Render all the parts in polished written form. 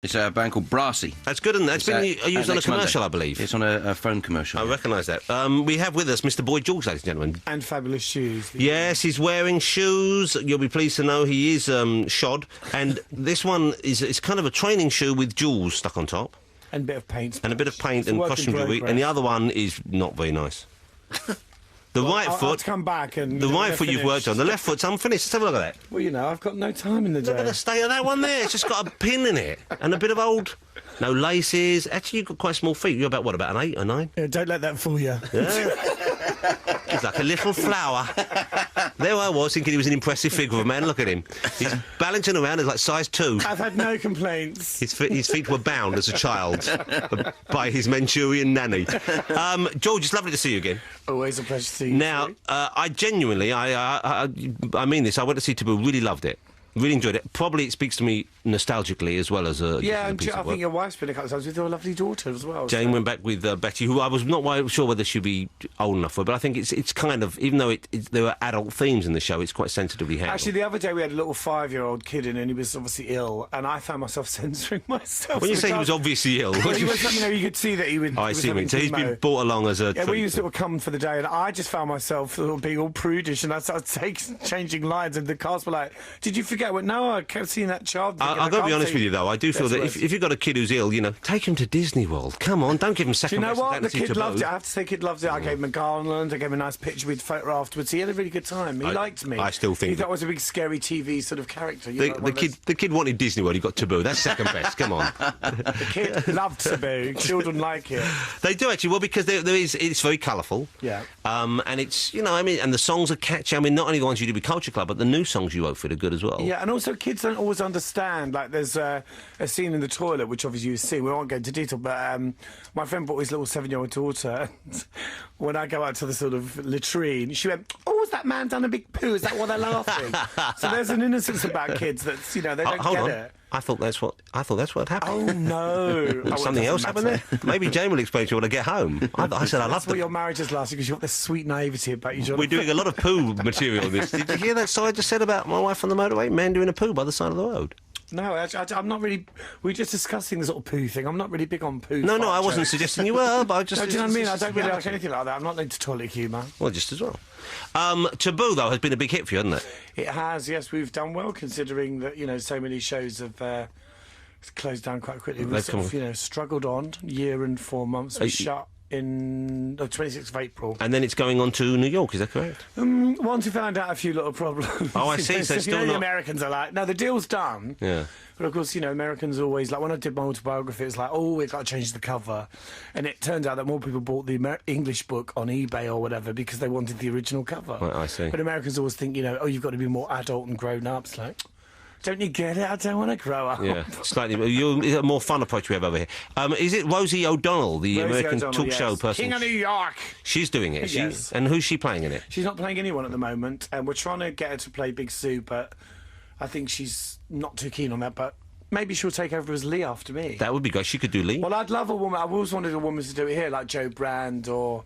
It's a band called Brassy. That's good, isn't it? It's been used on a commercial, I believe. It's on a phone commercial. I recognise that. We have with us Mr. Boy George, ladies and gentlemen. And fabulous shoes. Yes, he's wearing shoes. You'll be pleased to know he is shod. And this one is kind of a training shoe with jewels stuck on top. And a bit of paint. And a bit of paint and costume jewellery. And the other one is not very nice. The right foot... I'll come back and... The right foot you've worked on. The left foot's unfinished. Let's have a look at that. Well, you know, I've got no time in the day. Look at the state of that one there. It's just got a pin in it. And a bit of old... No laces. Actually, you've got quite small feet. You're about, what, about an 8 or 9? Yeah, don't let that fool you. Yeah. He's like a little flower. There I was, thinking he was an impressive figure of a man. Look at him. He's balancing around as like size 2. I've had no complaints. His feet were bound as a child by his Manchurian nanny. George, it's lovely to see you again. Always a pleasure to see you. Now, I genuinely, I mean this, I went to see Taboo, really loved it. Really enjoyed it. Probably it speaks to me nostalgically as well as a yeah, and piece I of work. think your wife's been a couple of times with your lovely daughter as well. Jane went back with Betty, who I was not sure whether she'd be old enough for, but I think it's kind of, even though there were adult themes in the show, it's quite sensitively handled. Actually, the other day we had a little 5-year-old kid in, and he was obviously ill, and I found myself censoring myself. When you say he was obviously ill, well, he was, you know, you could see that he would. Oh, I see. So he's been brought along as a. Yeah, we used to sort of come for the day, and I just found myself sort of being all prudish, and I started changing lines, and the cast were like, "Did you forget?" I went, "No, I kept seeing that child." I've got to be honest with you, though. I do feel that if you've got a kid who's ill, you know, take him to Disney World. Come on, don't give him second. Do you know what? The kid loved it. I have to say, kid loved it. I gave him a garland. I gave him a nice picture with photo afterwards. He had a really good time. He liked me. I still think he thought I was a big scary TV sort of character. The kid wanted Disney World. He got Taboo. That's second best. Come on. The kid loved Taboo. Children like it. They do actually. Well, because it's very colourful. Yeah. And it's, you know, I mean, and the songs are catchy. I mean, not only the ones you do with Culture Club, but the new songs you wrote for it are good as well. Yeah, and also kids don't always understand. Like, there's a scene in the toilet, which obviously you've seen. We won't go into detail, but my friend brought his little 7-year-old daughter. And when I go out to the sort of latrine, she went, "Oh, has that man done a big poo? Is that why they're laughing?" So there's an innocence about kids that's, you know, they don't get it. I thought that's what happened. Oh no! Something else happened there. Maybe Jane will explain to you when I get home. I said I love what your marriage has lasted, because you've got this sweet naivety about you, John. We're doing a lot of poo material in this. Did you hear that side I just said about my wife on the motorway? Man doing a poo by the side of the road. No, I'm not really. We're just discussing the sort of poo thing. I'm not really big on poo. No, I wasn't suggesting you were, but I just. No, do you know what I mean? I don't really like anything like that. I'm not into toilet humour. Well, just as well. Taboo, though, has been a big hit for you, hasn't it? It has, yes. We've done well, considering that, you know, so many shows have closed down quite quickly. We've sort of, you know, struggled on. Year and 4 months. We shut in the 26th of April. And then it's going on to New York, is that correct? Once we found out a few little problems. Oh, I see. So still the Americans are like, no, the deal's done. Yeah. But of course, you know, Americans always, like when I did my autobiography, it's like, oh, we've got to change the cover. And it turned out that more people bought the English book on eBay or whatever because they wanted the original cover. Right, I see. But Americans always think, you know, oh, you've got to be more adult and grown up. It's like, don't you get it? I don't want to grow up. Yeah, slightly. You're a more fun approach we have over here. Is it Rosie O'Donnell, the American talk show person? King of New York. She's doing it. Yes. And who's she playing in it? She's not playing anyone at the moment, and we're trying to get her to play Big Sue, but I think she's not too keen on that. But maybe she'll take over as Lee after me. That would be good. She could do Lee. Well, I'd love a woman. I've always wanted a woman to do it here, like Joe Brand or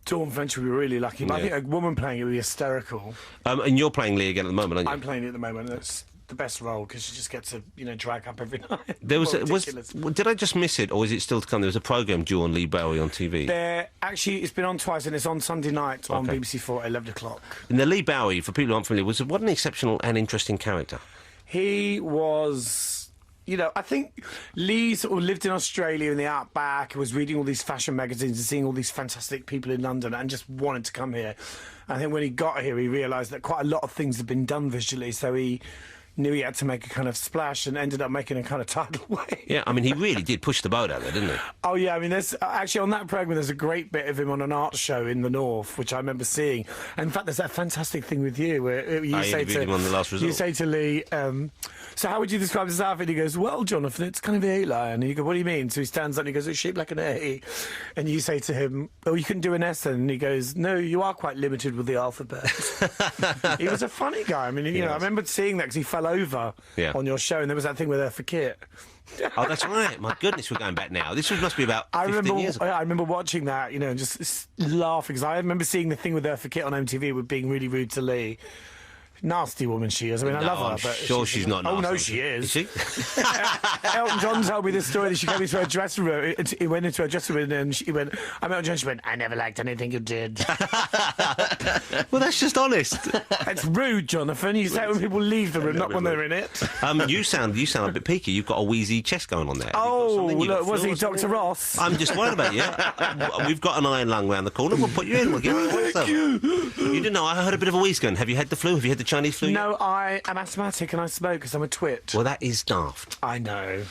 Dawn French would be really lucky. But I think a woman playing it would be hysterical. And you're playing Lee again at the moment, aren't you? I'm playing it at the moment. That's the best role because she just gets to, you know, drag up every night. There did I just miss it, or is it still to come? There was a programme due on Lee Bowie on TV. Actually, it's been on twice, and it's on Sunday night on BBC4 at 11 o'clock. And the Lee Bowie, for people who aren't familiar, what an exceptional and interesting character. He was, you know, I think Lee sort of lived in Australia in the outback, was reading all these fashion magazines and seeing all these fantastic people in London and just wanted to come here. I think when he got here, he realised that quite a lot of things had been done visually, so he knew he had to make a kind of splash and ended up making a kind of tidal wave. Yeah, I mean, he really did push the boat out there, didn't he? Oh, yeah, I mean, there's actually on that programme, there's a great bit of him on an art show in the North, which I remember seeing. And in fact, there's that fantastic thing with you where you say to him on the Last Resort. You say to Lee, so how would you describe this outfit? He goes, well, Jonathan, it's kind of an A-line. And you go, what do you mean? So he stands up and he goes, it's shaped like an A. And you say to him, oh, you can do an S then. And he goes, no, you are quite limited with the alphabet. He was a funny guy. I mean, you know, I remember seeing that because he fell over on your show, and there was that thing with her for Kit. Oh, that's right. My goodness, we're going back now. This must be about 15 years ago. I remember watching that, you know, and just laughing, because I remember seeing the thing with her for Kit on MTV with being really rude to Lee. Nasty woman she is. I mean, I love her, I'm but sure she's not Oh no, nasty. she is. Is she? Elton John told me this story that she came into her dressing room. He went into her dressing room and he went, "I'm Elton John." She went, "I never liked anything you did." Well, that's just honest. It's rude, Jonathan. You say it when people leave the room, not when they're in it. You sound a bit peaky. You've got a wheezy chest going on there. Oh, You got look, was he flu or Dr. something? Ross? I'm just worried about you. We've got an iron lung round the corner. We'll put you in. We'll give you Thank you. You didn't know. I heard a bit of a wheeze gun. Have you had the flu? Have you had the Chinese flu? No, I am asthmatic and I smoke because I'm a twit. Well, that is daft. I know.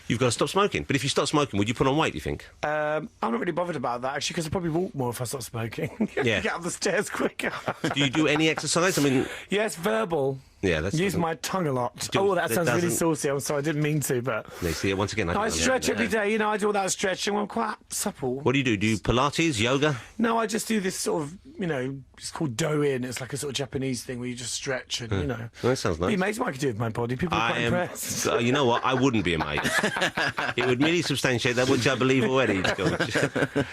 You've got to stop smoking. But if you stop smoking, would you put on weight, do you think? I'm not really bothered about that, actually, because I probably walk more if I stop smoking. Yeah. Get up the stairs quicker. Do you do any exercise? I mean, Yes, verbal. yeah, that's... Use my tongue a lot. Do- Oh, that that sounds really doesn't- saucy. I'm sorry, I didn't mean to, but... No, see, once again, I stretch every day, you know, I do all that stretching. I'm quite supple. What do you do? Do you Pilates, yoga? No, I just do this sort of, you know, it's called do-in. It's like a sort of Japanese thing where you just stretch and, you know... Well, that sounds It'd be nice. amazing what I could do with my body. People are quite impressed. You know what? I wouldn't be amazed. It would merely substantiate that which I believe already, George.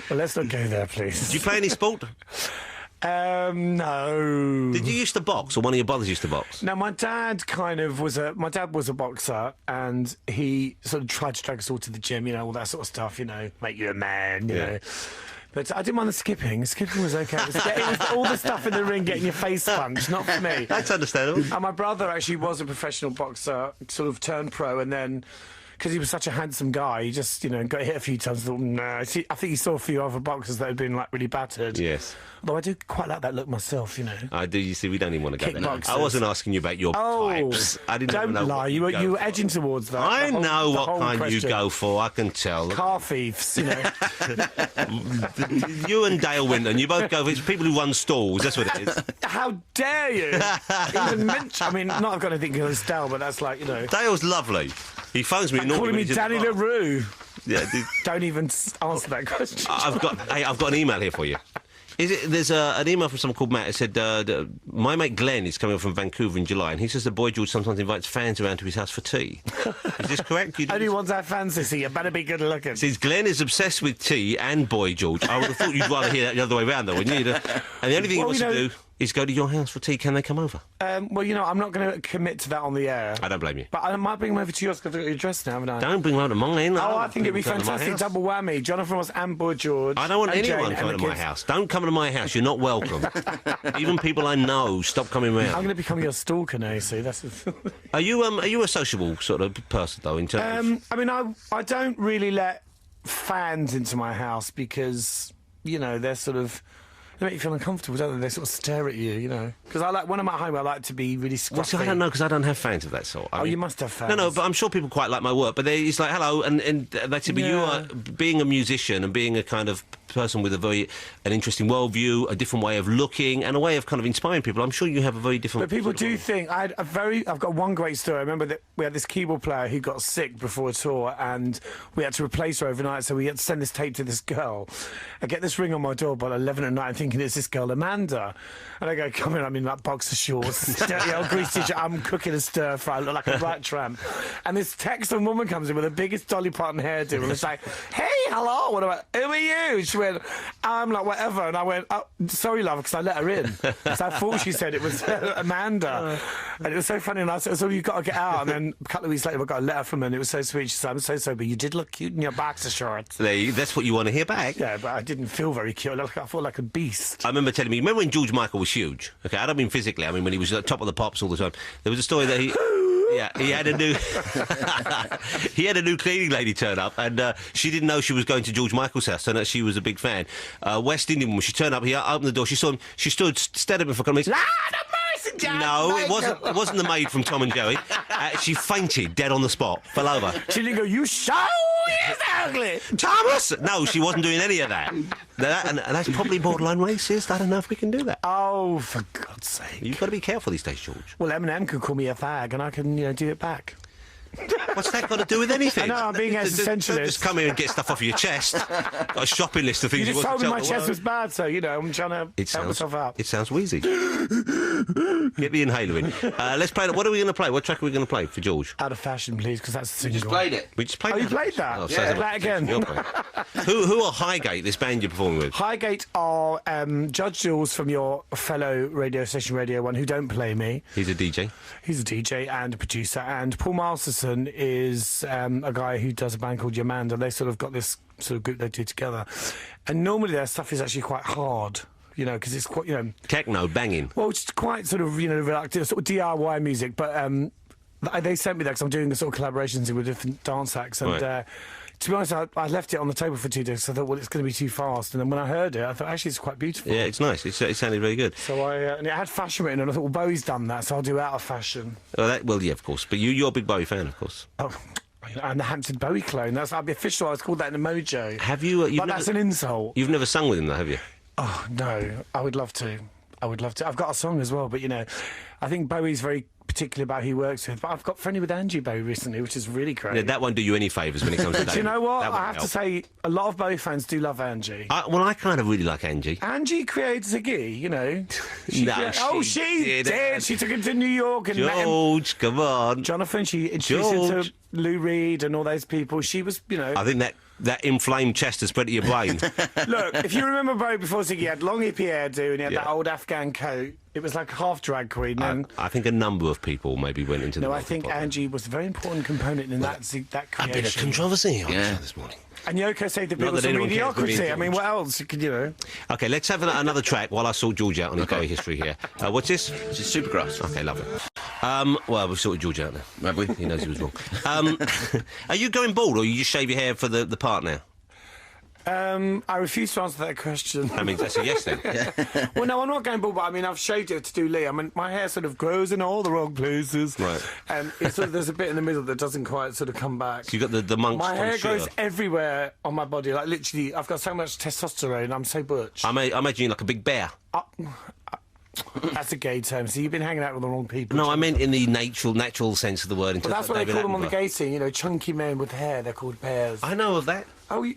Well, let's not go there, please. Do you play any sport? No. Did you used to box, or one of your brothers used to box? No, my dad was a boxer, and he sort of tried to drag us all to the gym, you know, all that sort of stuff, you know, make you a man, you know. But I didn't mind the skipping. Skipping was okay. It was all the stuff in the ring, getting your face punched, not for me. That's understandable. And my brother actually was a professional boxer, sort of turned pro, and then... Because he was such a handsome guy, he just, you know, got hit a few times and thought, nah. I think he saw a few other boxers that had been, like, really battered. Yes. Although I do quite like that look myself, you know. I do. You see, we don't even want to go there. Kickboxers. I wasn't asking you about your pipes. I didn't don't even know lie. what You go were for. edging towards that. I the whole- know the what whole kind question. you go for. I can tell. Car thieves, you know. You and Dale Winton, you both go for it's people who run stalls. That's what it is. How dare you? Even mention. I mean, not I've got anything against Dale, but that's like, you know. Dale's lovely. He phones me normally Calling when me he's in Danny the bar. LaRue. Yeah, Don't even answer that question. I've got an email here for you. There's an email from someone called Matt. It said, my mate Glenn is coming from Vancouver in July, and he says that Boy George sometimes invites fans around to his house for tea. Is this correct? You do Only this? ones I fancy, so you better be good looking. Says Glenn is obsessed with tea and Boy George. I would have thought you'd rather hear that the other way around, though, wouldn't you? And the only thing he wants to do is go to your house for tea. Can they come over? Well, you know, I'm not going to commit to that on the air. I don't blame you. But I might bring them over to yours because I've got your address now, haven't I? Don't bring them over to mine. Oh, I think it'd be fantastic. Double whammy. Jonathan Ross and Boy George. I don't want and anyone Jane coming and to the my kids. house. Don't come to my house. You're not welcome. Even people I know, stop coming round. I'm going to become your stalker now, you see. That's Are you a sociable sort of person, though, in terms of... I mean, I don't really let fans into my house because, you know, they're sort of... They make you feel uncomfortable, don't they? They sort of stare at you, you know. Because when I'm at home, I like to be really scruffy. Well, see, I don't know, because I don't have fans of that sort. I mean, you must have fans. No, but I'm sure people quite like my work. But it's like, hello, and that's it. But you are, being a musician and being a kind of person with an interesting worldview, a different way of looking, and a way of kind of inspiring people, I'm sure you have a very different... But people sort of do role. think... I've got one great story. I remember that we had this keyboard player who got sick before a tour, and we had to replace her overnight, so we had to send this tape to this girl. I get this ring on my door about 11 at night, thinking it's this girl, Amanda. And I go, come in, I'm in like boxer shorts, dirty old grease t-shirt, I'm cooking a stir-fry, I look like a right tramp. And this Texan woman comes in with the biggest Dolly Parton hairdo, and it's like, hey, hello, what about, who are you? And she went, I'm like, whatever. And I went, oh, sorry, love, because I let her in. So I thought she said it was Amanda. And it was so funny, and I said, so you've got to get out. And then a couple of weeks later, I got a letter from her, and it was so sweet. She said, I'm so sorry, but you did look cute in your boxer shorts. That's what you want to hear back. Yeah, but I didn't feel very cute. I felt like a beast. I remember telling me, remember when George Michael was huge? Okay, I don't mean physically, I mean when he was at the top of the pops all the time. There was a story that he had a new he had a new cleaning lady turn up, and she didn't know she was going to George Michael's house, and she was a big fan. West Indian woman, she turned up, he opened the door, she saw him, she stared at him for a couple of minutes. No, it wasn't the maid from Tom and Jerry. She fainted dead on the spot, fell over. She didn't go, you so is ugly. Thomas! No, she wasn't doing any of that. And that's probably borderline racist. I don't know if we can do that. Oh, for God's sake. You've got to be careful these days, George. Well, Eminem could call me a fag, and I can, do it back. What's that got to do with anything? I know, I'm being Don't existentialist. just come here and get stuff off of your chest. Got a shopping list of things You you, just want told to me tell my the chest world. was bad, so, I'm trying to help myself out. It sounds wheezy. Get the inhaler in. Let's play. What are we going to play? What track are we going to play for George? Out of fashion, please, because that's the single. Just played it. We just played. Oh, you played that? Oh, Yeah. sounds Play it again. you're playing. Who are Highgate? This band you're performing with? Highgate are Judge Jules from your fellow radio station Radio 1, who don't play me. He's a DJ. He's a DJ and a producer, and Paul Masterson is a guy who does a band called Yamanda. They sort of got this sort of group they do together, and normally their stuff is actually quite hard, because it's quite, Techno banging. well, it's quite sort of, reluctant, sort of DIY music, but they sent me that because I'm doing a sort of collaborations with different dance acts, and Right. to be honest, I left it on the table for 2 days, so I thought, well, it's going to be too fast, and then when I heard it, I thought, actually, it's quite beautiful. Yeah, it's nice. It sounded very good. So and it had fashion written, and I thought, well, Bowie's done that, so I'll do Out of Fashion. Well, yeah, of course. But you're a big Bowie fan, of course. Oh, and the Hampton Bowie clone. I'll be official. I was called that in the Mojo. Have you? But that's an insult. You've never sung with him, though, have you? Oh no, I would love to. I've got a song as well, but I think Bowie's very particular about who he works with. But I've got friendly with Angie Bowie recently, which is really great. Yeah, that won't do you any favours when it comes to that. Do you know what? That won't I have to help. say, a lot of Bowie fans do love Angie. I kind of really like Angie. Angie created Ziggy, No, she did. She took him to New York and met him. George, come on. Jonathan, she introduced him George. to Lou Reed and all those people. She was, I think that inflamed chest has spread to your brain. Look, if you remember Bowie before Ziggy, he had long hippie hairdo and he had Yeah. that old Afghan coat. It was like half drag queen. And I think a number of people maybe went into the... no, I think Angie was a very important component in that A creation. bit of controversy on the Yeah. show this morning. And Yoko saved the Not Beatles that from anyone cares but me mediocrity. and I mean, George. what else? You could. OK, let's have another track while I sort George out on his Bowie history here. What's this? It's just Supergrass. OK, lovely. Well, we've sorted George out now. Have we? He knows he was wrong. Are you going bald, or you just shave your hair for the part now? I refuse to answer that question. I mean, that's a yes then. Well, no, I'm not going bald, but I mean, I've shaved it to do Lee. I mean, my hair sort of grows in all the wrong places. Right. And it's sort of, there's a bit in the middle that doesn't quite sort of come back. So you've got the monks My from hair Shooter. grows everywhere on my body. Like, literally, I've got so much testosterone. I'm so butch. I imagine you like a big bear. That's a gay term. So you've been hanging out with the wrong people. No, I meant in the natural sense of the word. Well, that's what they call them on the gay scene. Chunky men with hair. They're called bears. I know of that. Oh, you're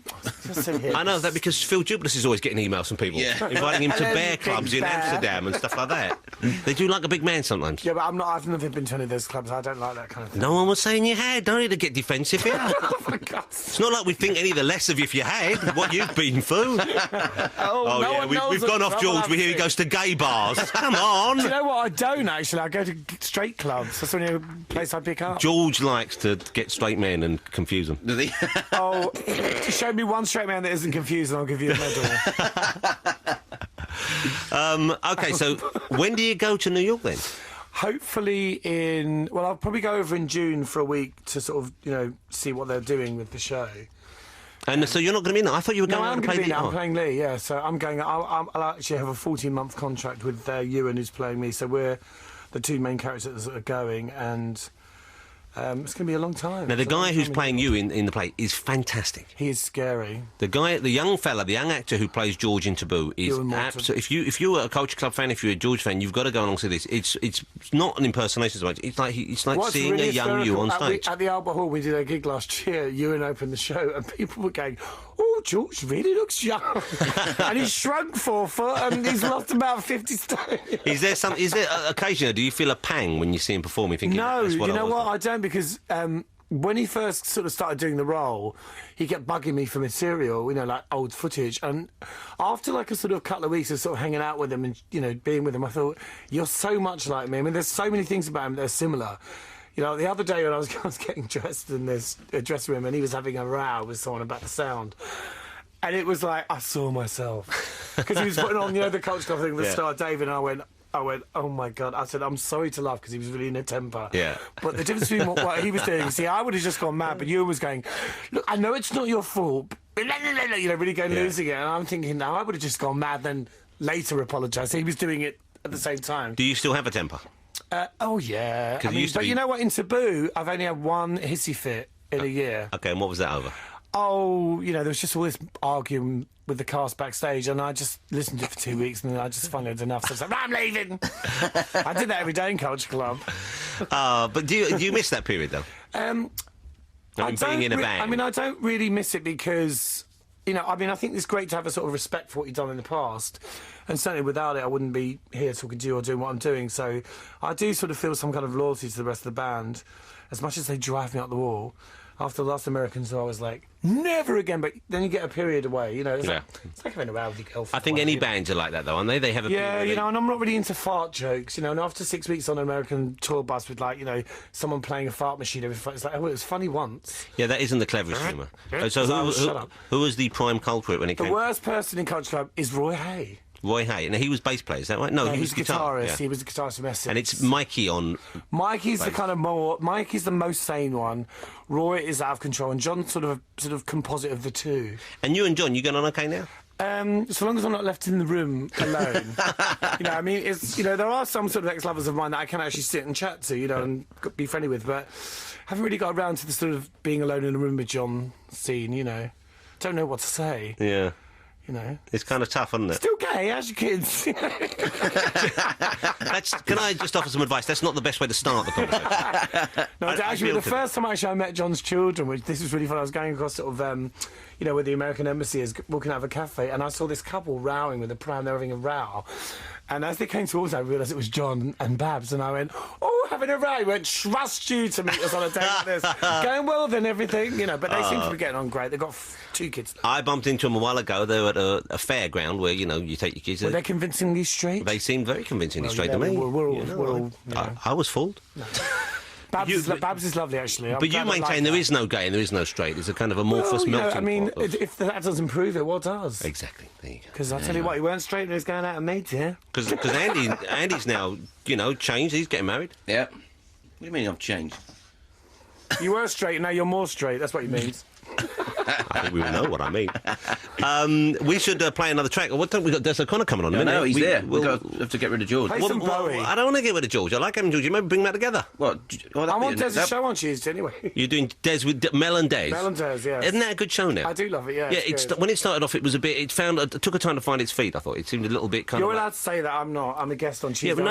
so hip. I know of that because Phil Duplass is always getting emails from people Yeah. inviting him to Hello, bear big clubs in bear. Amsterdam and stuff like that. They do like a big man sometimes. Yeah, but I've never been to any of those clubs. I don't like that kind of thing. No one was saying you had. Don't need to get defensive here. Oh my God. It's not like we think any the less of you if you had. What you've been through. Oh, no yeah, one knows we've the gone off trouble George. I'm We hear he in. goes to gay bars. Come on. Do you know what? I don't actually. I go to straight clubs. That's the only place I pick up. George likes to get straight men and confuse them. Does he? Oh, show me one straight man that isn't confused, and I'll give you a medal. OK, so when do you go to New York then? Hopefully I'll probably go over in June for a week to sort of, see what they're doing with the show. And so you're not going to be in there? I thought you were No, going I'm to going play to be the... now. I'm playing Lee, yeah. So I'm going. I'll actually have a 14-month contract with Ewan, who's playing me. So we're the two main characters that are going, and it's going to be a long time. Now, the It's a long guy who's time. playing you in the play is fantastic. He is scary. The young actor who plays George in Taboo is Ewan Morton. absolutely... If you're a Culture Club fan, if you're a George fan, you've got to go along to this. It's not an impersonation so much. It's like What's seeing really a young you on hysterical, stage. At the Albert Hall, we did a gig last year. Ewan opened the show, and people were going, "Oh, George really looks young," and he's shrunk 4 foot, and he's lost about 50 stone. Is there occasionally, do you feel a pang when you see him perform? You thinking, No, that's what you I know was what? like. I don't, because when he first sort of started doing the role, he kept bugging me for material, like old footage. And after like a sort of couple of weeks of sort of hanging out with him and, being with him, I thought, you're so much like me. I mean, there's so many things about him that are similar. The other day when I was getting dressed in this dressing room and he was having a row with someone about the sound. And it was like, I saw myself. Because he was putting on, the Culture Club thing at the Yeah. start, David, and I went, oh my God. I said, I'm sorry to laugh because he was really in a temper. Yeah. But the difference between what he was doing, see, I would have just gone mad, but you was going, look, I know it's not your fault. Really going losing it. And I'm thinking, no, I would have just gone mad, then later apologised. He was doing it at the same time. Do you still have a temper? Oh, yeah. 'Cause it used to But be- you know what? In Taboo, I've only had one hissy fit in a year. OK, and what was that over? Oh, there was just all this arguing with the cast backstage, and I just listened to it for 2 weeks, and then I just finally had enough. So I was like, I'm leaving. I did that every day in Culture Club. But do you miss that period, though? Being in a band. I mean, I don't really miss it because, I think it's great to have a sort of respect for what you've done in the past. And certainly without it, I wouldn't be here talking to you or doing what I'm doing. So I do sort of feel some kind of loyalty to the rest of the band, as much as they drive me up the wall. After the last American tour, I was like, never again. But then you get a period away, It's like having a row with your girlfriend. I think any bands are like that, though, aren't they? They have a period. And I'm not really into fart jokes, And after 6 weeks on an American tour bus with, someone playing a fart machine every it's like, it was funny once. Yeah, that isn't the cleverest humour. So who was the prime culprit when it came? The worst person in Country Club is Roy Hay. Roy Hay, and he was bass player, is that right? No, he was a guitarist. Yeah. He was a guitarist from Essex. And it's Mikey on. Mikey's Mikey's the most sane one. Roy is out of control, and John's sort of composite of the two. And you and John, you going on okay now? So long as I'm not left in the room alone. It's there are some sort of ex-lovers of mine that I can actually sit and chat to, and be friendly with, but haven't really got around to the sort of being alone in a room with John scene. Don't know what to say. Yeah. It's kind of tough, isn't it? Still gay, how's your kids? Can I just offer some advice? That's not the best way to start the conversation. No, actually, the first time I met John's children, which this was really fun, I was going across sort of, where the American embassy is, walking out of a cafe, and I saw this couple rowing with a pram, they were having a row. And as they came towards me, I realised it was John and Babs, and I went, "Oh, having a row." He went, "Trust you to meet us on a date like this." Going well then, everything, But they seem to be getting on great. They've got 2 kids now. I bumped into them a while ago. They were at a fairground where, you take your kids. Were they convincingly straight? They seemed very convincingly straight to me. We're all I was fooled. No. Babs is lovely, actually. But you maintain there is no gay and there is no straight. It's a kind of amorphous melting pot. If that doesn't prove it, what does? Exactly. There you go. Because I tell you what, he weren't straight when he was going out and mates here. Because Andy's now, changed. He's getting married. Yeah. What do you mean I've changed? You were straight, now you're more straight. That's what he means. I think we all know what I mean. We should play another track. What time we got? Des O'Connor coming on. No, he's there. We'll have to get rid of George. Play some Bowie. I don't want to get rid of George. I like having George. You maybe bring that together. What? I'm on Des' show on Tuesday anyway. You're doing Des with Mel and Des. Mel and Des, yeah. Isn't that a good show now? I do love it. Yeah. Yeah. When it started off, it was a bit. It took a time to find its feet. I thought it seemed a little bit kind You're of. You're allowed to say that. I'm not. I'm a guest on Tuesday. Yeah, but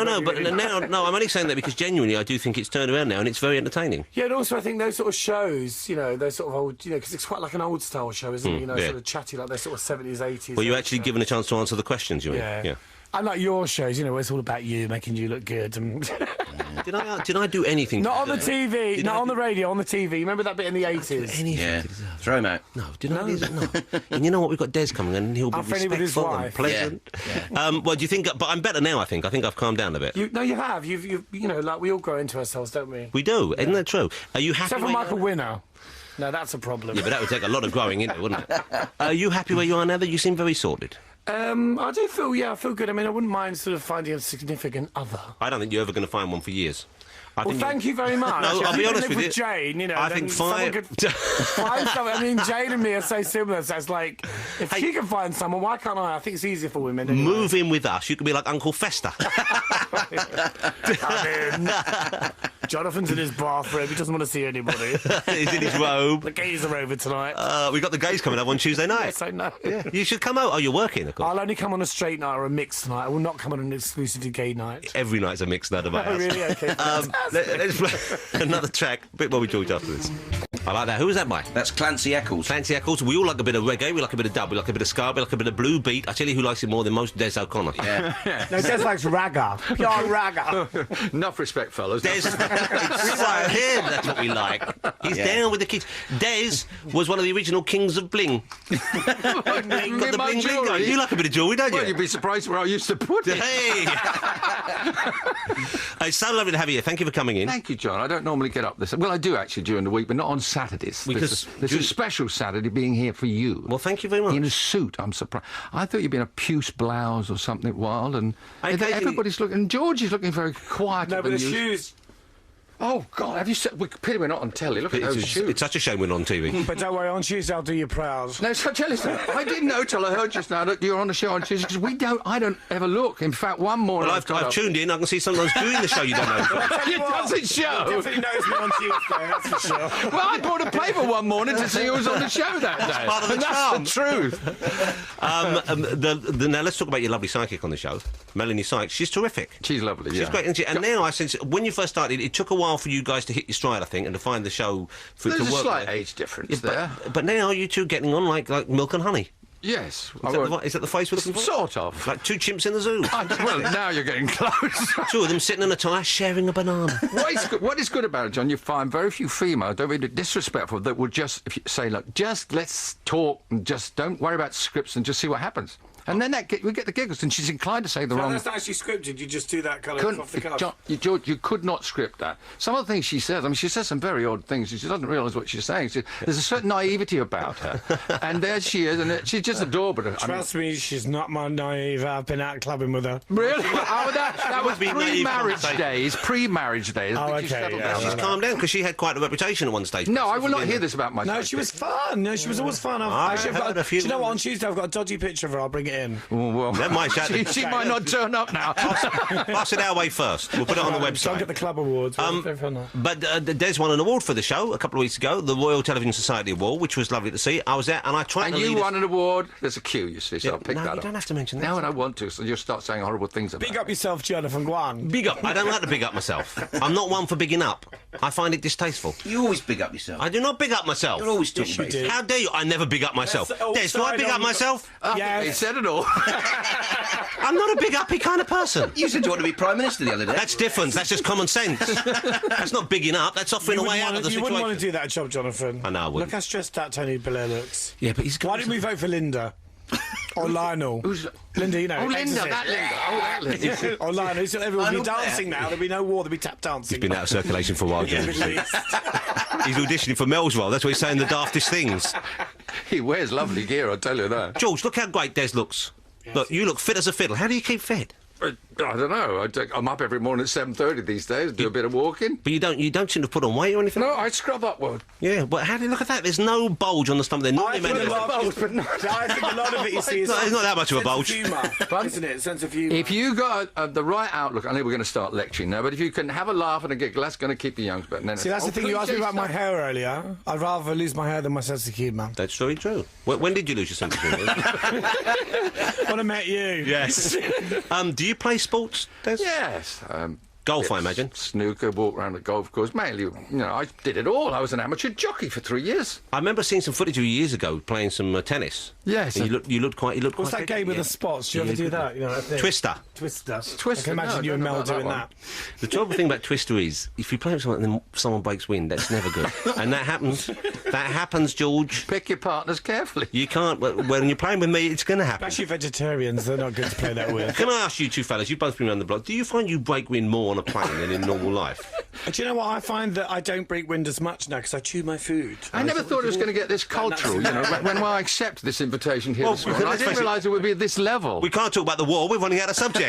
now, I'm only saying that because genuinely, I do think it's turned around now, and it's very entertaining. Yeah, and also I think those sort of shows, those sort of old, because it's quite like an old style show, isn't it? Sort of chatty, like those sort of 70s, 80s. Well, you actually given a chance to answer the questions, you mean? Yeah. Unlike your shows, where it's all about you, making you look good. And Did I do anything? Not on the TV, not on the radio, on the TV. Remember that bit in the 80s? Yeah. Throw him out. No, did I do that? No. And you know what? We've got Des coming and he'll be respectful and pleasant. Yeah. Well, do you think... But I'm better now, I think. I think I've calmed down a bit. You have. You've like we all grow into ourselves, don't we? We do. Isn't that true? Are you happy? Except for Michael Winner. No, that's a problem. Yeah, but that would take a lot of growing into it, wouldn't it? Are you happy where you are now? That you seem very sorted. I do feel, I feel good. I mean, I wouldn't mind sort of finding a significant other. I don't think you're ever going to find one for years. Thank you very much. No, I'll be honest with you. Jane, I think someone could find someone. I mean, Jane and me are so similar. So it's like, if she can find someone, why can't I? I think it's easier for women. Anyway. Move in with us. You could be like Uncle Fester. Come in. Jonathan's in his bathroom. He doesn't want to see anybody. He's in his robe. The gays are over tonight. We got the gays coming up on Tuesday night. Yes, I know. Yeah. You should come out. Oh, you're working, of course. I'll only come on a straight night or a mixed night. I will not come on an exclusively gay night. Every night's a mixed night of my house. Oh, really? Okay. Let's play another track. A bit Bobby George after this. I like that. Who was that by? That's Clancy Eccles. Clancy Eccles. We all like a bit of reggae. We like a bit of dub. We like a bit of ska. We like a bit of blue beat. I tell you who likes it more than most, Des O'Connor. Yeah. No, Des likes ragga. Pure ragga. Enough respect, fellas. Des, it's him. That's what we like. He's down with the kids. Des was one of the original kings of bling. Got the bling going. You like a bit of jewellery, don't you? Well, you'd be surprised where I used to put it. Hey! It's so lovely to have you here. Thank you for coming in. Thank you, John. I don't normally get up this... Well, I do actually during the week, but not on Saturdays. Because there's a special Saturday being here for you. Well, thank you very much. In a suit, I'm surprised. I thought you'd be in a puce blouse or something wild, and everybody's looking... And George is looking very quiet. No, but the shoes... Oh, God, have you seen... Pity we're not on telly. Look at those shoes. It's such a shame we're not on TV. But don't worry, on Tuesday I'll do your prows. No, so tell us that. I didn't know till I heard just now that you're on the show on Tuesday, because I don't ever look. In fact, one morning... Well, I've tuned in. I can see sometimes doing the show you don't know. It doesn't show. He definitely knows me on Tuesday, that's for sure. Well, I bought a paper one morning to see who was on the show that day. Part of the charm. That's the truth. Now, let's talk about your lovely psychic on the show, Melanie Sykes. She's terrific. She's lovely, She's great, isn't she? And now I sense, when you first started, it took a while while for you guys to hit your stride, I think, and to find the show for it There's to a work. slight there. age difference there. But now you two getting on like milk and honey. Yes. Is that the face we're looking for? Sort of. Like two chimps in the zoo. Well, now you're getting close. Two of them sitting in a tyre sharing a banana. What is good about it, John, you find very few females, don't be disrespectful, that will just, if you say, look, just let's talk and just don't worry about scripts and just see what happens. And then we get the giggles, and she's inclined to say the wrong... That's not actually scripted, you just do that kind of off the cuff. John, George, you could not script that. Some of the things she says, I mean, she says some very odd things. She doesn't realise what she's saying. There's a certain naivety about her. And there she is, and she's just adorable. Trust me, she's not my naive. I've been out clubbing with her. Really? Oh, that was be naive pre-marriage conversation. days. Pre-marriage days. Oh, I think she okay, settled yeah, down. She's calmed down because she had quite a reputation at one stage. No, I will not hear this about myself. No, she was fun. No, she was always fun. I've heard a few- Do you know what? On Tuesday, I've got a dodgy picture of her. I'll bring it in. Oh, well, That might she might not turn up now. pass it our way first. We'll put it on the Don't website. get the club awards. But Des won an award for the show a couple of weeks ago, the Royal Television Society Award, which was lovely to see. I was there, and I tried And to you lead us- won an award. There's a queue, you see, so I'll pick no, that you up. don't have to mention that. No, and I want to, so you'll start saying horrible things about Big up yourself, Jonathan Guan. Big up. I don't like to big up myself. I'm not one for bigging up. I find it distasteful. You always big up yourself. I do not big up myself. You're always talking Yes, you about do. yourself. How dare you? I never big up myself. Yes, oh, Des, do I sorry, big no, up you- myself? Yes. He said it all. I'm not a big uppy kind of person. You said you want to be Prime Minister the other day. That's different. That's just common sense. That's not bigging up. That's offering a way out of the You situation. wouldn't want to do that job, Jonathan. I know I wouldn't. Look how stressed out Tony Blair looks. Yeah, but he's Why didn't we vote for Linda? Or Lionel? Who's- Linda, you know. Oh, Linda, Exorcist. that Linda. Oh, that Linda. Or Lionel. So everyone will be Lionel dancing now. There'll be no war. There'll be tap dancing. been out of circulation for a while, James. Middle East. He's auditioning for Mel's role. That's why he's saying the daftest things. He wears lovely gear, I'll tell you that. George, look how great Des looks. Look, you look fit as a fiddle. How do you keep fit? I don't know. I'm up every morning at 7:30 these days, do a bit of walking. But you don't seem to put on weight or anything. No, I scrub up, well. Yeah, but how do you look at that? There's no bulge on the stomach. They're I normally think meant a to- lot of- but not. I think a lot of it, you see, is It's not that much of a bulge. sense of humour, isn't it? Sense of humour. If you got the right outlook, I know we're going to start lecturing now, but if you can have a laugh and a giggle, that's going to keep you young. But then See, that's the thing. You asked me about my hair earlier. I'd rather lose my hair than my sense of humour. That's very true. When did you lose your sense of humour? When I met you. Yes. Do you play sports, Des? Yes. Golf, I imagine. Snooker, walk around the golf course. Mainly, I did it all. I was an amateur jockey for 3 years. I remember seeing some footage of you years ago playing some tennis. Yes. And you looked quite. What's that game with the spots? Do you ever do that? You know, that thing? Twister. Twister. Twister, I can imagine no, you I and don't Mel know that doing one. that. The trouble thing about Twister is, if you play with someone and then someone breaks wind, that's never good. And that happens. That happens, George. Pick your partners carefully. You can't. When you're playing with me, it's going to happen. Especially vegetarians, they're not good to play that with. Can I ask you two fellas? You've both been around the block. Do you find you break wind more on a plane than in normal life? Do you know what? I find that I don't break wind as much now because I chew my food. I never thought it was going to get this cultural, when I accept this invitation here this morning. I let's didn't face it. realise it would be at this level. We can't talk about the war. We're running out of subjects.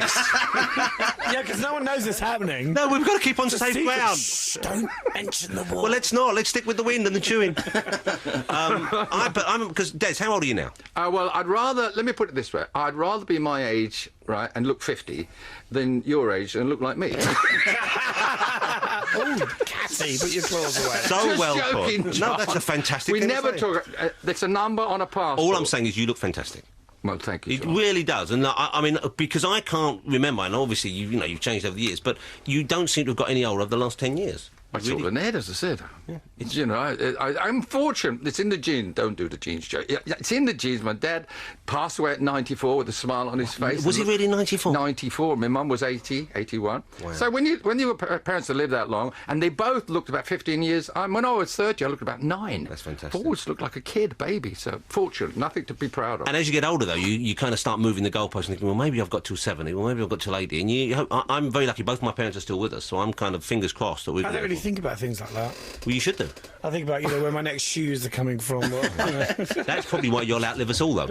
Yeah, because no one knows it's happening. No, we've got to keep on safe Secret. ground. Shh, don't mention the war. Well, let's not. Let's stick with the wind and the chewing. Because Des, how old are you now? Well, let me put it this way. I'd rather be my age, right, and look 50 than your age and look like me. Oh, Cassie, put your claws away. So Just well joking, put. John. No, that's a fantastic. We thing to never say. talk. There's a number on a passport. All I'm saying is you look fantastic. Well, thank you. It John. really does, and I mean, because I can't remember, and obviously you've changed over the years, but you don't seem to have got any older over the last 10 years. It's all in the head, as I said. I'm fortunate. It's in the genes. Don't do the genes, Joe. Yeah, it's in the genes. My dad passed away at 94 with a smile on his face. Was he really 94? 94. My mum was 80, 81. Wow. So when you were parents that lived that long, and they both looked about 15 years. When I was 30, I looked about 9. That's fantastic. Always looked like a kid, baby. So fortunate. Nothing to be proud of. And as you get older, though, you kind of start moving the goalposts and thinking, well, maybe I've got till 70, well, maybe I've got till 80. And I'm very lucky. Both my parents are still with us, so I'm kind of fingers crossed that we've. I don't really think about things like that. Well, you should do. I think about, where my next shoes are coming from. That's probably why you'll outlive us all, though.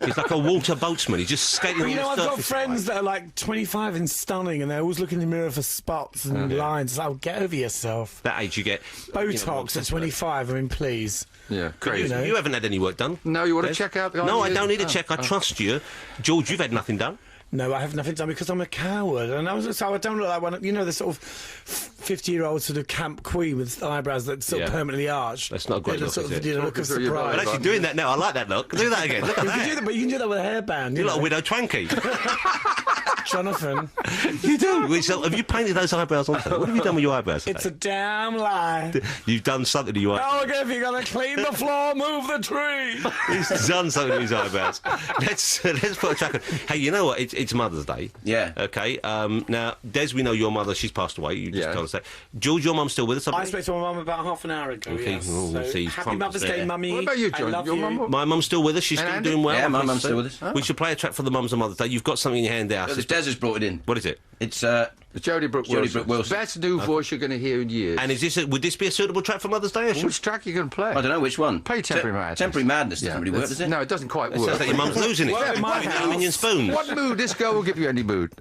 He's like a Walter Boatsman. He's just skating on You the know, I've got surface. friends that are like 25 and stunning, and they're always looking in the mirror for spots and lines. It's like, get over yourself. That age you get. Botox at 25, I mean, please. Yeah, crazy. You haven't had any work done. No, you want to Des? check out the No, I ideas? don't need a Oh, check. I trust you. George, you've had nothing done. No, I have nothing done because I'm a coward, and so I don't look like one. The sort of 50-year-old sort of camp queen with eyebrows that sort of Yeah. permanently arched. That's not a great look, sort is of, it? look of Talking through your surprise. I'm actually doing that now. I like that look. Do that again. Look at You can do that. that, but you can do that with a hairband. You know. like a widow twanky. Jonathan, You do. So have you painted those eyebrows on? What have you done with your eyebrows today? it's a damn lie. You've done something to your eyebrows. Oh, if you're going to clean the floor, move the tree. He's done something to his eyebrows. Let's put a track on. Hey, you know what? It's Mother's Day. Yeah. Okay. Now, Des, we know your mother. She's passed away. You just Yeah. told us that. George, your mum's still with us. I spoke to my mum about half an hour ago. Okay. Yes. Oh, So, see, he's happy crumped Mother's there. Day, Mummy. What about you, I John? love Your you. mum? My mum's still with us. She's And still Andy? doing well. Yeah, my obviously. mum's still with us. We should play a track for the mums on Mother's Day. You've got something in your hand there. Des has brought it in. What is it? It's Jodie Brooke Wilson. Best new voice you're going to hear in years. And is this would this be a suitable track for Mother's Day? Or should Which track are you going to play? I don't know which one. Play Temporary Madness. Temporary Madness doesn't really work, does it? No, it doesn't quite it work. sounds like your mum's losing it? Well, in my With house- Minion spoons. What mood? This girl will give you any mood.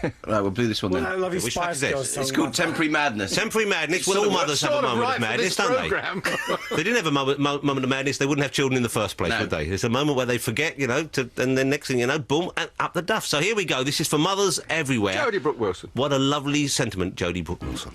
Right, we'll do this one Well, then. I love your Which track Spice is this? Girls song. It's called Temporary Madness. Temporary madness. Well, Sort all of- mothers have a Sort of moment right of for madness, this don't they? programme. They didn't have a moment of madness. They wouldn't have children in the first place, No. would they? It's a moment where they forget, and then next thing you know, boom, and up the duff. So here we go. This is for mothers everywhere. Jodie Brooke Wilson. What a lovely sentiment, Jodie Brooke Wilson.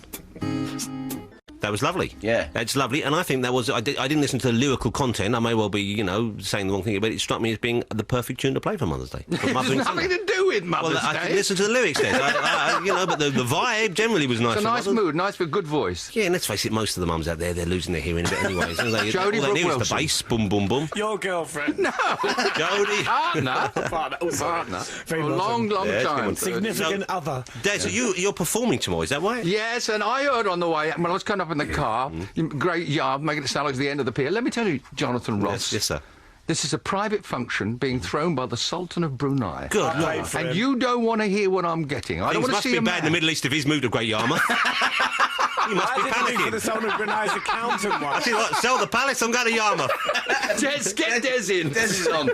That was lovely. Yeah. That's lovely. And I think that was... I didn't listen to the lyrical content. I may well be, saying the wrong thing, but it struck me as being the perfect tune to play for Mother's Day. For There's mothering nothing Sunday. to do with Mother's Well, I Day. can listen to the lyrics then. But the vibe generally was nice. It's a for nice mothers. mood, nice for good voice. Yeah, and let's face it, most of the mums out there, they're losing their hearing a bit anyway. So Jodie all they Brooke need is the Wilson. bass, boom, boom, boom. Your girlfriend. Jodie. Partner. Partner. Oh, sorry. Partner. Very For a well long, done. long Yeah, time. Significant other. Des, you're performing tomorrow, is that right? Yes, and I heard on the way, when I was coming up in the car, great yard, making it sound like it's the end of the pier. Let me tell you, Jonathan Ross. Yes, sir. This is a private function being thrown by the Sultan of Brunei. Good Paid Lord. for And him. you don't want to hear what I'm getting. I don't Things want to must see be a bad in the man. Middle East if he's moved to Great Yarmouth. He must be I didn't think for the panicking. Sultan of Brunei's accountant I one. tell you what, sell the palace, I'm going to Yarmouth. Des, get Des in. Des is on.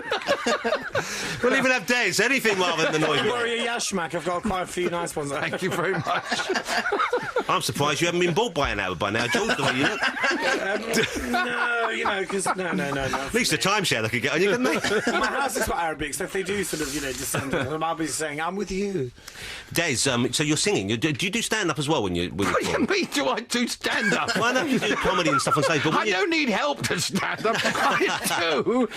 We'll even have Des, anything rather than the Don't noise. worry, a Yashmak. I've got quite a few nice ones. Thank you very much. I'm surprised you haven't been bought by an hour by now, George, the way you look. No, because no. At least a timeshare they could get on you, couldn't they? My house is quite Arabic, so if they do sort of, descend on them, I'll be saying, I'm with you. Des, so you're singing. Do you do stand-up as well when you're What do you performing? mean, do I do stand-up? Well, I know you do comedy and stuff on stage, but when I you don't need help to stand up. I do.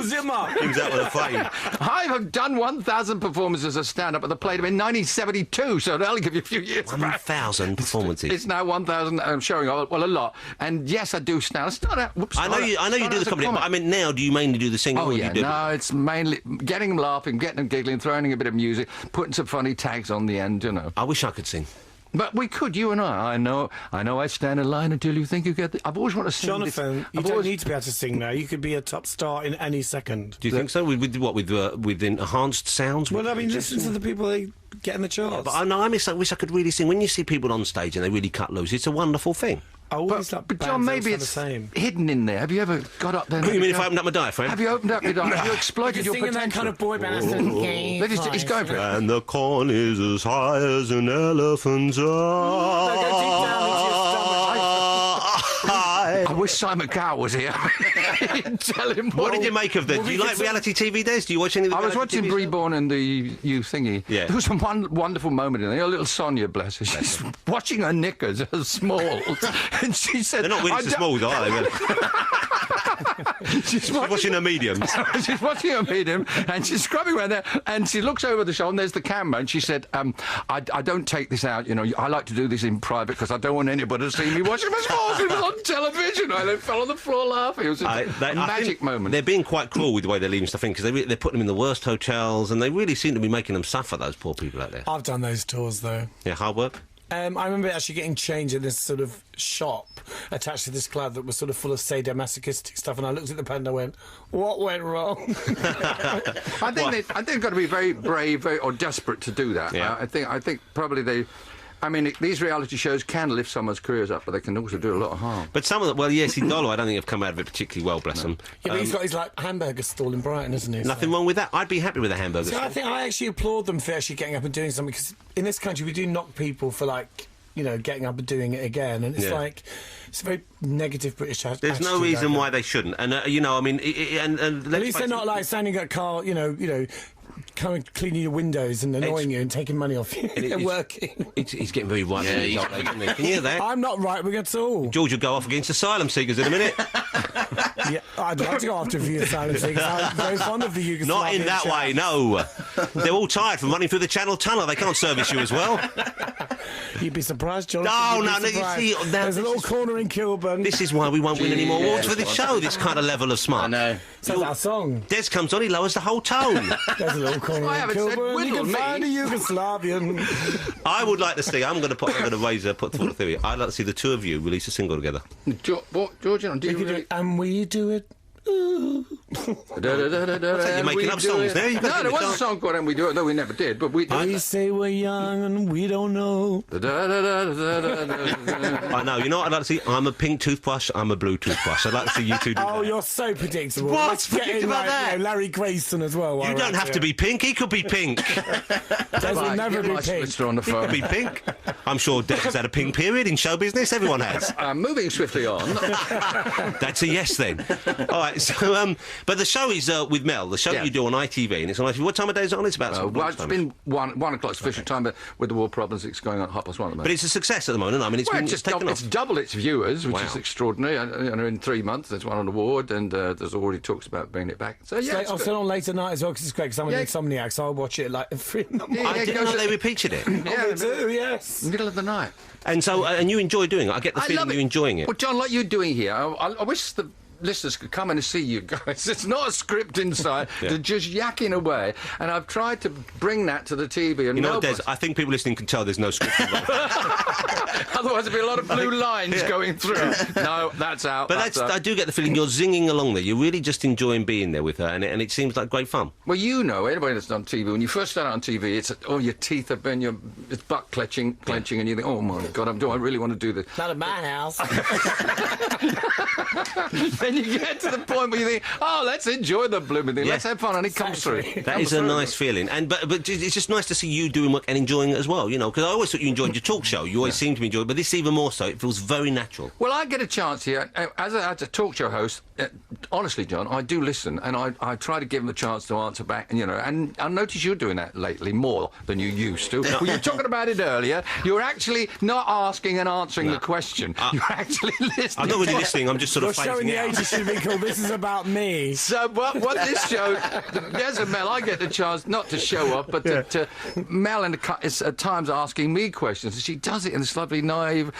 Zimmer. things out with a flame. I have done 1,000 performances as stand-up, but I played them in 1972, so that'll give you a few years back. 1,000 performances. It's now 1,000. I'm showing well a lot, and yes, I do stand. I start out. Whoops, I know you start do out the as a comedy, but comic. I mean now, do you mainly do the singing? Oh or yeah, do you do no, it's mainly getting them laughing, getting them giggling, throwing in a bit of music, putting some funny tags on the end, I wish I could sing. But we could, you and I. I know. I stand in line until you think you get. I've always wanted to sing. Jonathan, you I've don't always- need to be able to sing now. You could be a top star in any second. Do you think so? With enhanced sounds? Well, I mean, listen to the people they get in the charts. But I wish I could really sing. When you see people on stage and they really cut loose, it's a wonderful thing. Always like But bands John, that maybe sound it's the same. hidden in there. Have you ever got up there? What do you mean if I opened up my diaphragm? Have you opened up your diaphragm? Have you exploited You're your singing potential? that kind of boy band. He's going for it. And the corn is as high as an elephant's eye. I wish Simon Cowell was here. Tell him What did you make of the... Do you like reality TV, Des? Do you watch any of the I was reality watching TV? Reborn and the You thingy. Yeah. There was one wonderful moment in there. Little Sonia, bless her, she's washing her knickers, her smalls, and she said... They're not really so small, are they? Really? She's Watching the mediums. She's watching a medium and she's scrubbing around there and she looks over the shoulder and there's the camera and she said, I don't take this out, I like to do this in private because I don't want anybody to see me washing my balls. It was on television. I fell on the floor laughing. It was a I magic think moment. They're being quite cruel with the way they're leaving stuff in because they're putting them in the worst hotels and they really seem to be making them suffer, those poor people out there. I've done those tours, though. Yeah, hard work. I remember actually getting changed in this sort of shop attached to this club that was sort of full of sadomasochistic stuff, and I looked at the pen and I went, what went wrong? I think they've got to be very brave or desperate to do that. Yeah. I think probably they... I mean, these reality shows can lift someone's careers up, but they can also do a lot of harm. But some of them, well, yes, Dolo, I don't think have come out of it particularly well, bless them. Yeah, but he's got his hamburger stall in Brighton, isn't he? Nothing wrong with that. I'd be happy with a hamburger. So I think I actually applaud them for actually getting up and doing something, because in this country we do knock people for getting up and doing it again, and it's Yeah. it's a very negative British attitude. There's no reason why they shouldn't, and I mean, and At least they're not like standing at a car, coming cleaning your windows and annoying you and taking money off you. They're working. He's getting very right. Yeah, Yeah, isn't he? Can you hear that? I'm not right wing at all. George will go off against asylum seekers in a minute. Yeah, I'd like to go after a few asylum seekers. I'm very fond of the Yugoslavian Not in that chat. way, no. They're all tired from running through the Channel Tunnel. They can't service you as well. You'd be surprised, John. No, you see... Now, there's a little corner in Kilburn. This is why we won't win any more awards for this show, this kind of level of smart. I know. That's our song. Des comes on, he lowers the whole tone. There's a little corner in Kilburn. You can find a Yugoslavian. I would like to see... I'm going to put forward a theory. I'd like to see the two of you release a single together. Georgian, do you really... And we do it. You're making up songs there. No, there was a song called "And We Do It," though we never did. But we say we're young and we don't know. I know. You know what I'd like to see? I'm a pink toothbrush. I'm a blue toothbrush. I'd like to see you two do that. Oh, you're so predictable. What's Let's get in, predictable about that? You know, Larry Grayson as well. You don't have to be pink. He could be pink. Des will never be pink. on the He phone. could be pink. I'm sure Des has had a pink period in show business. Everyone has. Moving swiftly on. That's a yes then. All right. So, but the show is with Mel. The show you do on ITV, and it's on ITV. What time of day is it on? It's about. Well, it's been 1 o'clock's official time, but with the war problems, it's going on 1:30 at the moment. But it's a success at the moment. I mean, it's taken off. It's double its viewers, which is extraordinary. And in 3 months, there's won an award, and there's already talks about bringing it back. So yeah, I'll still on late at night as well because it's great. Because I'm an insomniac, so I'll watch it like 3 in the morning. I didn't know they repeated it. Yeah, they do. Yes. Middle of the night. And so, and you enjoy doing it. I get the feeling you're enjoying it. Well, John, like you're doing here, I wish the listeners could come in and see you guys. It's not a script inside. They're just yakking away. And I've tried to bring that to the TV. And you know, Des, I think people listening can tell there's no script involved. Otherwise, there'd be a lot of blue lines going through. No, that's out. But I do get the feeling you're zinging along there. You're really just enjoying being there with her, and it seems like great fun. Well, you know, anybody that's done TV, when you first start out on TV, it's your teeth have been it's butt clenching, and you think, oh my God, I really want to do this. Not at my house. Then you get to the point where you think, oh, let's enjoy the blooming thing. Let's have fun, and it comes through. That is a nice feeling. And but it's just nice to see you doing work and enjoying it as well, you know, because I always thought you enjoyed your talk show. You always seem to enjoy it, but this even more so. It feels very natural. Well, I get a chance here, as a talk show host, honestly, John, I do listen, and I try to give them a chance to answer back, and, you know, and I notice you're doing that lately more than you used to. Well, you were talking about it earlier. You're actually not asking and answering the question. You're actually listening. I'm not really listening, I'm just sort of showing the out. ages should be called This Is About Me. So what this show, there's a Mel, I get the chance not to show off, but to Mel is at times asking me questions, and she does it in this lovely, naive,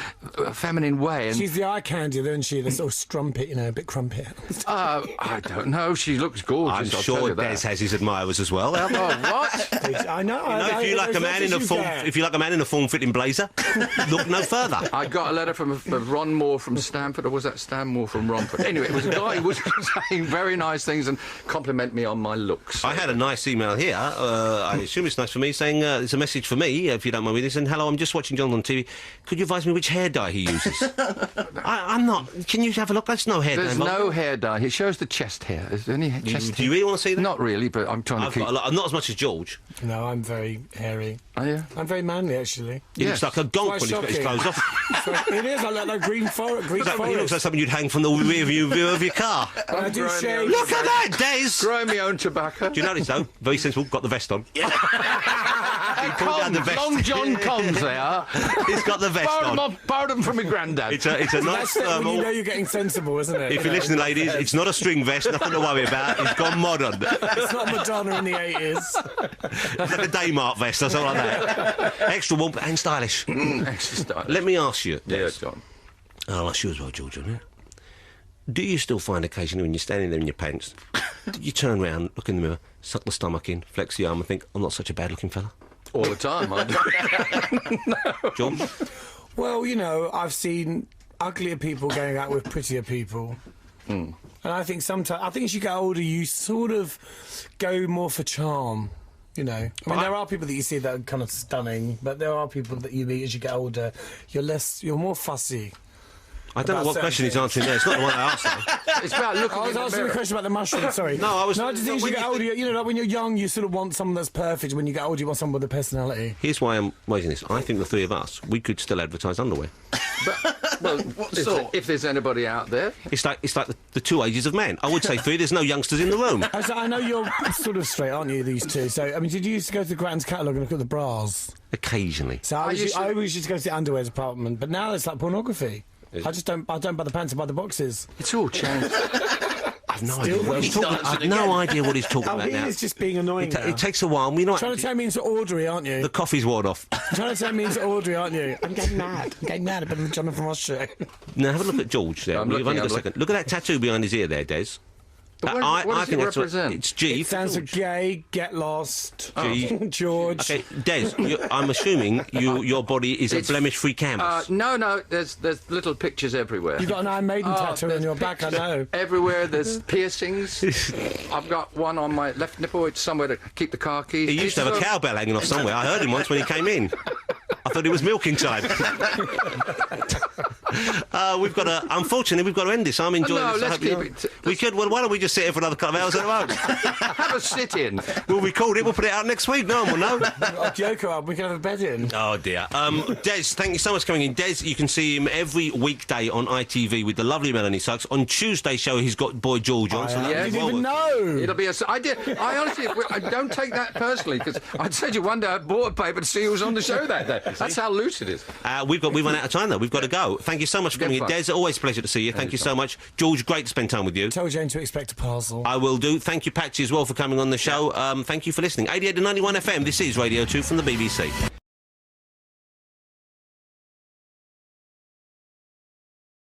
feminine way. And she's the eye candy, isn't she? The sort of strumpet, you know, a bit crumpet. I don't know. She looks gorgeous. I'm sure Des has his admirers as well. Oh, what? I know. You know, if you like a man in a form-fitting blazer, look no further. I got a letter from Ron Moore from Stamford, or was that Stan Moore from Romford? Anyway, it was a guy who was saying very nice things and compliment me on my looks. I had a nice email here. I assume it's nice for me, saying it's a message for me, if you don't mind me. And hello, I'm just watching John on TV. Could you advise me which hair dye he uses? I'm not. Can you have a look? There's no hair dye. There's no hair dye. It shows the chest hair. Is there any chest hair? Do you really want to see that? Not really, but I'm trying to keep... I'm not as much as George. No, I'm very hairy. Are you? I'm very manly, actually. He looks like a gonk when he's got his clothes off. It is. I look like green forest. He looks like something you'd hang from the rear view of your car. I do shave. Look at that, Des! Growing my own tobacco. Do you notice, though? Very sensible. Got the vest on. Yeah. He pulled down the vest. Long John Combs there. He's got the vest on. Borrowed them from my granddad. It's a nice thermal. You know you're getting sensible, isn't it? If you're listening, ladies, it's not a string vest. Nothing to worry about. It's gone modern. It's not Madonna in the 80s. It's like a Daymart vest or something like that. Extra warm and stylish. Extra stylish. Let me ask you, Des. Yeah, John. I'll ask you as well, George, yeah? Do you still find occasionally when you're standing there in your pants, you turn round, look in the mirror, suck the stomach in, flex the arm and think, I'm not such a bad-looking fella? All the time, I do. No. George? Well, you know, I've seen uglier people going out with prettier people. And I think sometimes, as you get older, you sort of go more for charm. You know, I mean, there are people that you see that are kind of stunning, but there are people that you meet as you get older. You're more fussy. I don't know what question he's answering there. It's not the one I asked, though. It's about looking I was asking a question about the mushroom, sorry. No, I was... No, I just think as you get older, you know, like when you're young, you sort of want someone that's perfect. When you get older, you want someone with a personality. Here's why I'm raising this. I think the three of us, we could still advertise underwear. But, well, if there's anybody out there... It's like the two ages of man. I would say three. There's no youngsters in the room. I know you're sort of straight, aren't you, these two? So, I mean, did you used to go to the Grand's catalogue and look at the bras? Occasionally. So I always used to go to the underwear department, but now it's like pornography. I don't buy the pants, I buy the boxes. It's all changed. I've no Still idea what he's talking about. I've no idea what he's talking Oh, about he now. is just being annoying now. It takes a while. We're not. Trying to turn me into Audrey, aren't you? The coffee's worn off. Trying to turn me into Audrey, aren't you? I'm getting mad. I'm getting mad about the Jonathan Ross show. Now have a look at George there. I'm We've looking, only got I'm a second. Look at that tattoo behind his ear there, Des. But what does it that's represent? It's G. It stands for gay, get lost, G. George. Okay, Des, I'm assuming your body is a blemish-free canvas. No, there's little pictures everywhere. You've got an Iron Maiden tattoo on there's your back, I know. Everywhere, there's piercings. I've got one on my left nipple. It's somewhere to keep the car keys. He used to have a cowbell hanging off somewhere. I heard him once when he came in. I thought it was milking time. Unfortunately, we've got to end this. I'm enjoying No, this. I let's hope keep it. We could. Well, why don't we just sit here for another couple of hours at home? Have a sit-in. We'll record it. We'll put it out next week. No one will know. A Joker up, we can have a bed in. Oh dear. Des, thank you so much for coming in. Des, you can see him every weekday on ITV with the lovely Melanie Suggs. On Tuesday show, he's got Boy George on. So I that's didn't well even worth- know. It'll be I honestly, I don't take that personally, because I'd said you one day I bought a paper to see who was on the show that day. That's how loose it is. We've run out of time though. We've got to go. Thank you so much for coming in, fun. Des. Always a pleasure to see you. Thank you so much, George. Great to spend time with you. Tell Jane to expect a parcel. I will do. Thank you, Patsy, as well for coming on the show. Thank you for listening. 88 to 91 FM. This is Radio 2 from the BBC.